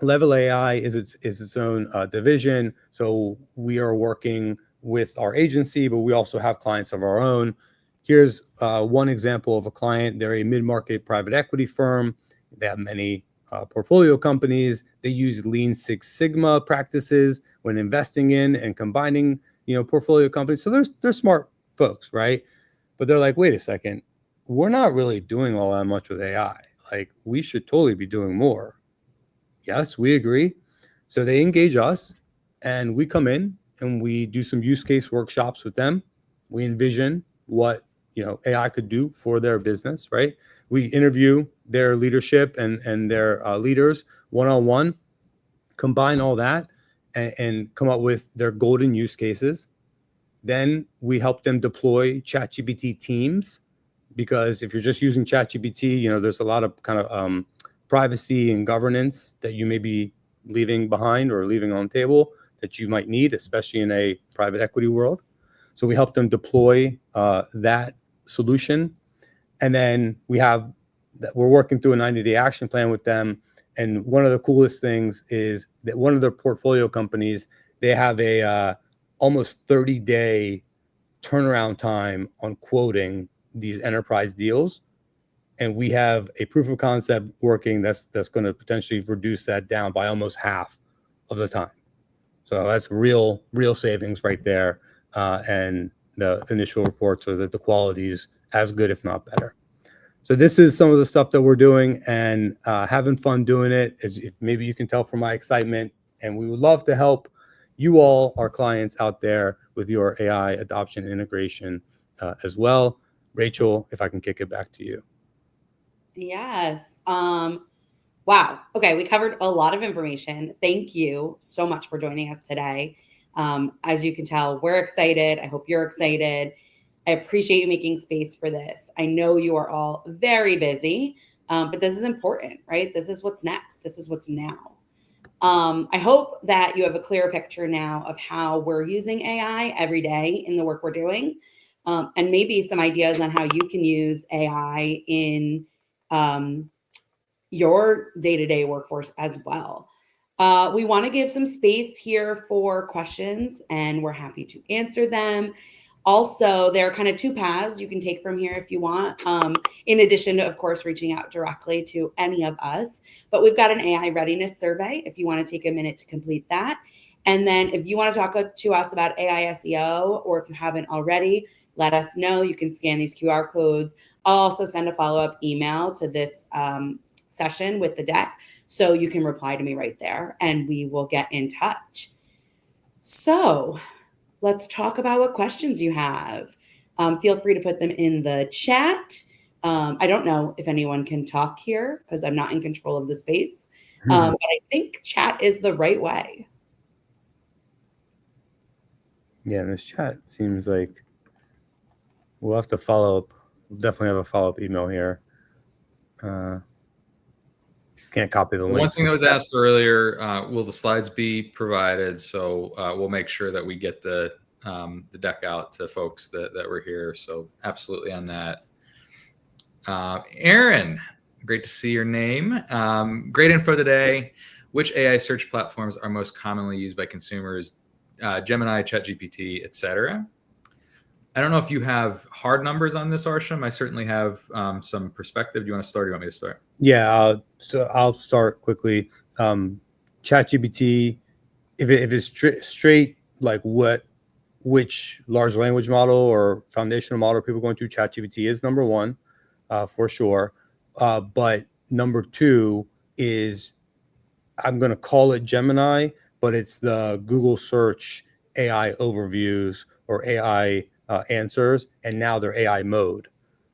Level AI is its own division. So we are working with our agency, but we also have clients of our own. Here's one example of a client. They're a mid-market private equity firm. They have many portfolio companies. They use Lean Six Sigma practices when investing in and combining, portfolio companies. So they're smart folks, right? But they're like, wait a second, we're not really doing all that much with AI. Like, we should totally be doing more. Yes, we agree. So they engage us, and we come in and we do some use case workshops with them. We envision what AI could do for their business, right? We interview their leadership and their leaders one-on-one, combine all that, and come up with their golden use cases. Then we help them deploy ChatGPT teams, because if you're just using ChatGPT, there's a lot of kind of privacy and governance that you may be leaving behind or leaving on the table that you might need, especially in a private equity world. So we help them deploy that solution. And then we're working through a 90-day action plan with them. And one of the coolest things is that one of their portfolio companies, they have a almost 30-day turnaround time on quoting these enterprise deals. And we have a proof of concept working that's going to potentially reduce that down by almost half of the time. So that's real savings right there. And the initial reports are that the quality is as good, if not better. So this is some of the stuff that we're doing and having fun doing it. As maybe you can tell from my excitement, and we would love to help you all, our clients out there, with your AI adoption integration as well. Rachel, if I can kick it back to you. Yes. Wow. Okay. We covered a lot of information. Thank you so much for joining us today. As you can tell, we're excited. I hope you're excited. I appreciate you making space for this. I know you are all very busy, but this is important, right? This is what's next. This is what's now. I hope that you have a clear picture now of how we're using AI every day in the work we're doing, and maybe some ideas on how you can use AI in your day-to-day workforce as well. We want to give some space here for questions, and we're happy to answer them. Also, there are kind of two paths you can take from here if you want, in addition to, of course, reaching out directly to any of us. But we've got an AI readiness survey if you want to take a minute to complete that. And then if you want to talk to us about AI SEO, or if you haven't already, let us know. You can scan these QR codes. I'll also send a follow-up email to this session with the deck, so you can reply to me right there and we will get in touch. So let's talk about what questions you have. Feel free to put them in the chat. I don't know if anyone can talk here because I'm not in control of the space, but I think chat is the right way. Yeah, this chat seems like we'll have to follow up. We'll definitely have a follow-up email here. Can't copy the link. One thing that was asked earlier, will the slides be provided? So we'll make sure that we get the deck out to folks that were here. So absolutely on that. Aaron, great to see your name. Great info today. Which AI search platforms are most commonly used by consumers? Gemini, ChatGPT, etc. I don't know if you have hard numbers on this, Arsham. I certainly have some perspective. Do you want to start or do you want me to start? Yeah, so I'll start quickly. ChatGPT, if it's straight like which large language model or foundational model people are going to, ChatGPT is number one, for sure. But number two is, I'm going to call it Gemini, but it's the Google search AI overviews or AI answers, and now they're AI mode.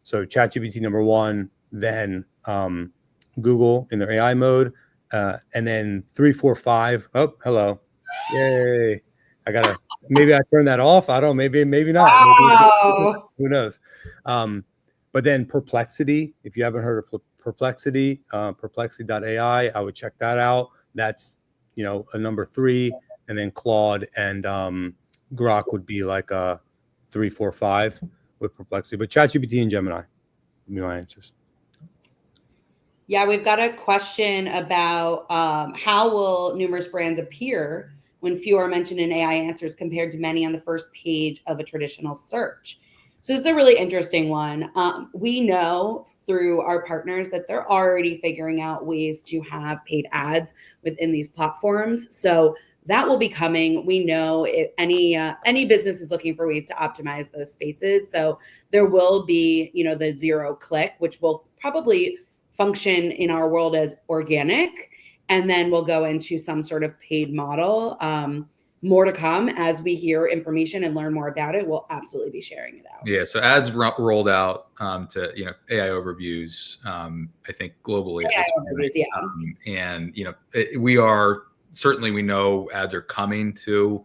So ChatGPT number one, then Google in their AI mode, and then 3, 4, 5. Oh, hello, yay! Maybe I turn that off. I don't know. Maybe not. Wow. Who knows? But then Perplexity, if you haven't heard of Perplexity, perplexity.ai, I would check that out. That's, a number 3, and then Claude and Grok would be like a 3, 4, 5 with Perplexity. But ChatGPT and Gemini would be my answers. Yeah, we've got a question about how will numerous brands appear when few are mentioned in AI answers compared to many on the first page of a traditional search. So this is a really interesting one. We know through our partners that they're already figuring out ways to have paid ads within these platforms. So that will be coming. We know if any business is looking for ways to optimize those spaces. So there will be, the 0 click, which will probably function in our world as organic, and then we'll go into some sort of paid model. More to come as we hear information and learn more about it. We'll absolutely be sharing it out. Yeah, so ads rolled out to AI overviews. I think globally. AI overviews, yeah. And we know ads are coming to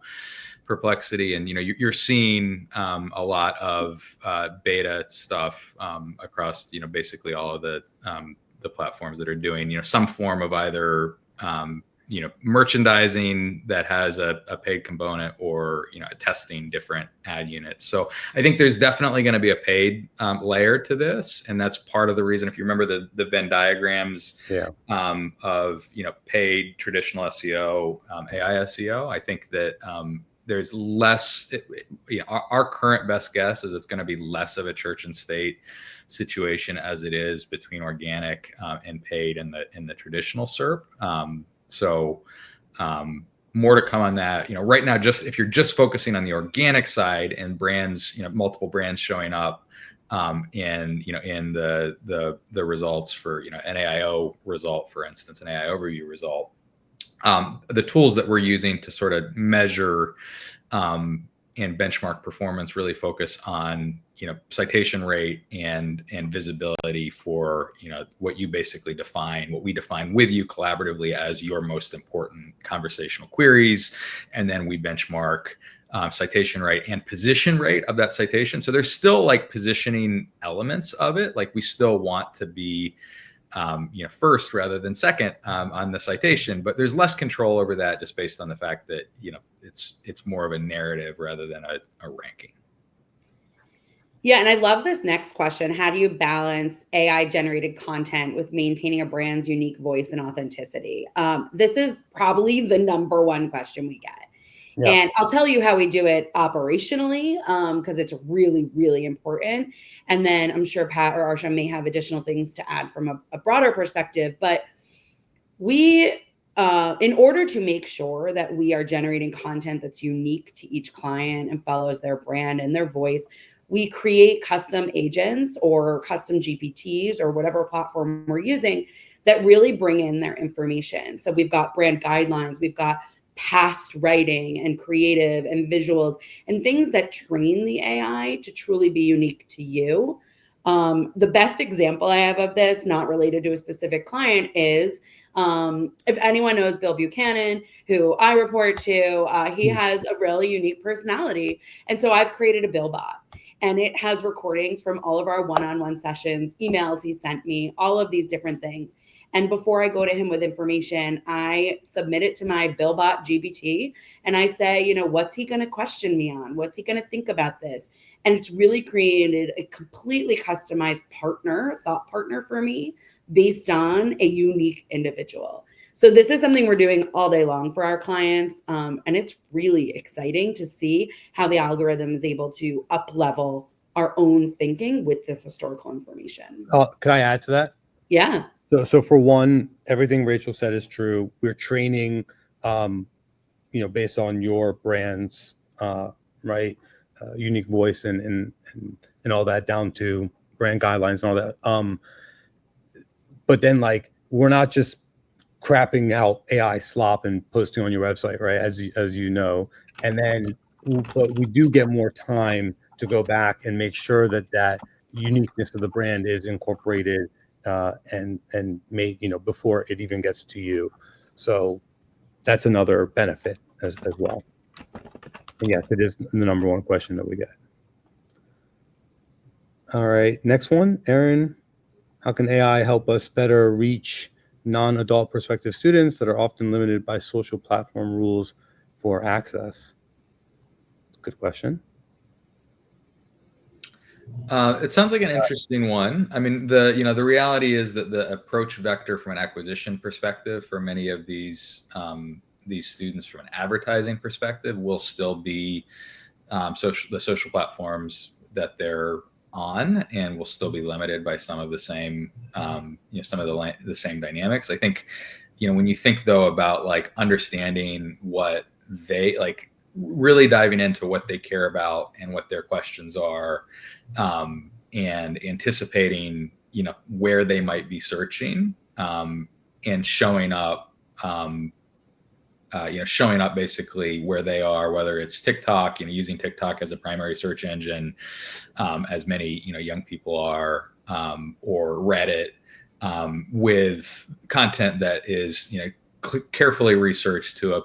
Perplexity, and you're seeing a lot of beta stuff across basically all of the platforms that are doing some form of either merchandising that has a paid component or testing different ad units. So I think there's definitely going to be a paid layer to this, and that's part of the reason. If you remember the Venn diagrams of paid traditional SEO, AI SEO, I think that there's less. Our current best guess is it's going to be less of a church and state situation as it is between organic and paid in the traditional SERP. So more to come on that. Right now, just if you're just focusing on the organic side and brands, multiple brands showing up in the results for an AIO result, for instance, an AI overview result. The tools that we're using to sort of measure and benchmark performance really focus on citation rate and visibility for what you basically define, what we define with you collaboratively as your most important conversational queries, and then we benchmark citation rate and position rate of that citation. So there's still like positioning elements of it, like we still want to be first rather than second on the citation, but there's less control over that just based on the fact that it's more of a narrative rather than a ranking. Yeah, and I love this next question. How do you balance AI generated content with maintaining a brand's unique voice and authenticity? This is probably the number one question we get. Yeah. And I'll tell you how we do it operationally, because it's really, really important. And then I'm sure Pat or Arsham may have additional things to add from a broader perspective. But we, in order to make sure that we are generating content that's unique to each client and follows their brand and their voice, we create custom agents or custom GPTs or whatever platform we're using that really bring in their information. So we've got brand guidelines, we've got past writing and creative and visuals and things that train the AI to truly be unique to you. The best example I have of this, not related to a specific client, is if anyone knows Bill Buchanan, who I report to, he has a really unique personality. And so I've created a Bill bot. And it has recordings from all of our one-on-one sessions, emails he sent me, all of these different things. And before I go to him with information, I submit it to my BillBot GPT. And I say, what's he going to question me on? What's he going to think about this? And it's really created a completely customized thought partner for me based on a unique individual. So this is something we're doing all day long for our clients. And it's really exciting to see how the algorithm is able to up-level our own thinking with this historical information. Can I add to that? Yeah. So for one, everything Rachel said is true. We're training, based on your brand's right, unique voice and all that, down to brand guidelines and all that. But then, like, we're not just crapping out AI slop and posting on your website, right? As you know, and then, but we do get more time to go back and make sure that uniqueness of the brand is incorporated and made, before it even gets to you. So that's another benefit as well. And yes, it is the number one question that we get. All right, next one, Aaron. How can AI help us better reach non-adult prospective students that are often limited by social platform rules for access? Good question. It sounds like an interesting one. I mean, the reality is that the approach vector from an acquisition perspective for many of these students from an advertising perspective will still be the social platforms that they're on, and will still be limited by some of the same some of the same dynamics. I think when you think though about like understanding what they like, really diving into what they care about and what their questions are, and anticipating where they might be searching, and showing up basically where they are, whether it's TikTok, using TikTok as a primary search engine, as many, young people are, or Reddit, with content that is, carefully researched to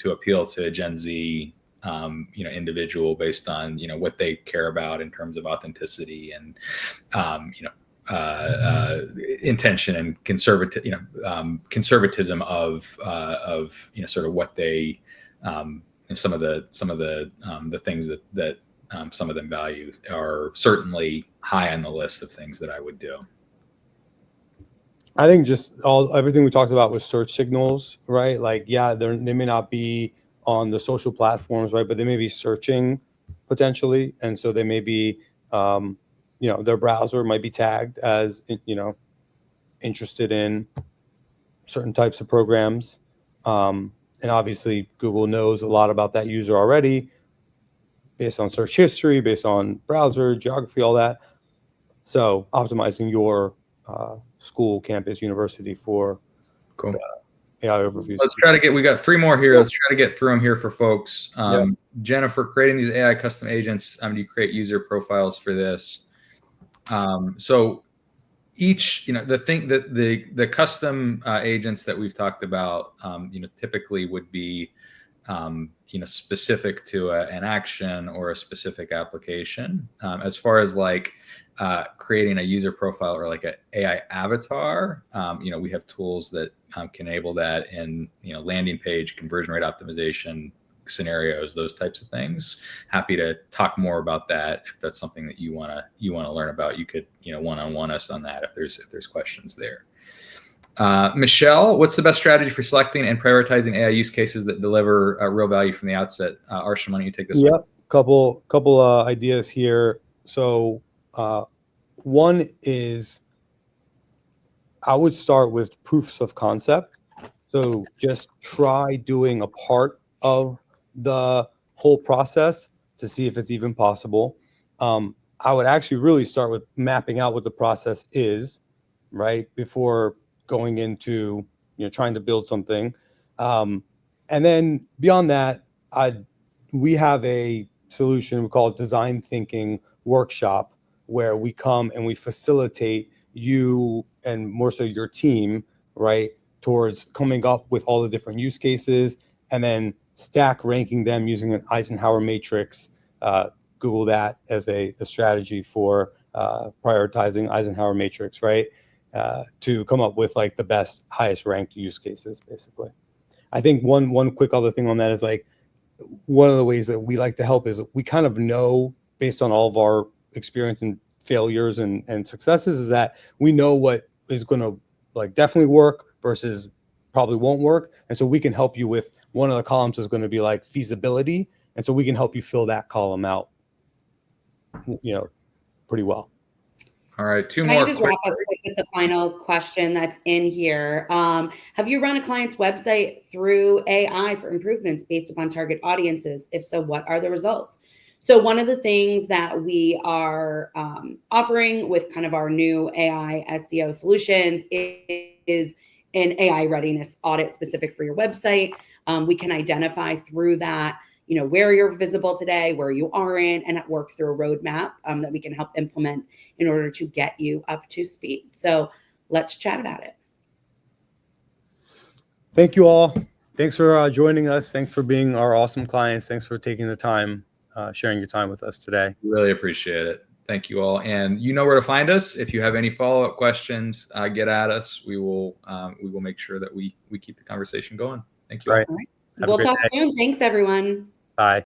appeal to a Gen Z, individual based on, what they care about in terms of authenticity and, intention and conservatism of sort of what they, some of the things that some of them value are certainly high on the list of things that I would do. I think just everything we talked about with search signals, right? Like, yeah, they may not be on the social platforms, right? But they may be searching potentially, and so they may be, their browser might be tagged as, interested in certain types of programs, and obviously Google knows a lot about that user already, based on search history, based on browser geography, all that. So optimizing your school, campus, university for cool AI overviews. We got 3 more here. Let's try to get through them here for folks. Yep. Jennifer, creating these AI custom agents, do you create user profiles for this? So each, the custom agents that we've talked about, typically would be, specific to an action or a specific application. As far as like creating a user profile or like an AI avatar, we have tools that can enable that in, landing page conversion rate optimization scenarios, those types of things. Happy to talk more about that if that's something that you want to learn about. You could one-on-one us on that if there's questions there. Michelle, what's the best strategy for selecting and prioritizing AI use cases that deliver real value from the outset? Arsham, why don't you take this one? Yep, couple ideas here. So one is, I would start with proofs of concept. So just try doing a part of the whole process to see if it's even possible. I would actually really start with mapping out what the process is, right, before going into trying to build something. And then beyond that, we have a solution we call design thinking workshop, where we come and we facilitate you, and more so your team, right, towards coming up with all the different use cases and then stack ranking them using an Eisenhower matrix. Google that as a strategy for prioritizing Eisenhower matrix, right, to come up with like the best, highest ranked use cases, basically. I think one quick other thing on that is, like, one of the ways that we like to help is we kind of know, based on all of our experience and failures and successes, is that we know what is going to like definitely work, versus probably won't work. And so we can help you with one of the columns is going to be like feasibility. And so we can help you fill that column out, pretty well. All right, two Can more. I just wrap up with the final question that's in here? Have you run a client's website through AI for improvements based upon target audiences? If so, what are the results? So one of the things that we are offering with kind of our new AI SEO solutions is an AI readiness audit specific for your website. We can identify through that, where you're visible today, where you aren't, and work through a roadmap that we can help implement in order to get you up to speed. So let's chat about it. Thank you all. Thanks for joining us. Thanks for being our awesome clients. Thanks for taking the time, sharing your time with us today. Really appreciate it. Thank you all. And you know where to find us. If you have any follow-up questions, get at us. We will make sure that we keep the conversation going. Thank you. All right. We'll talk soon. Thanks, everyone. Bye.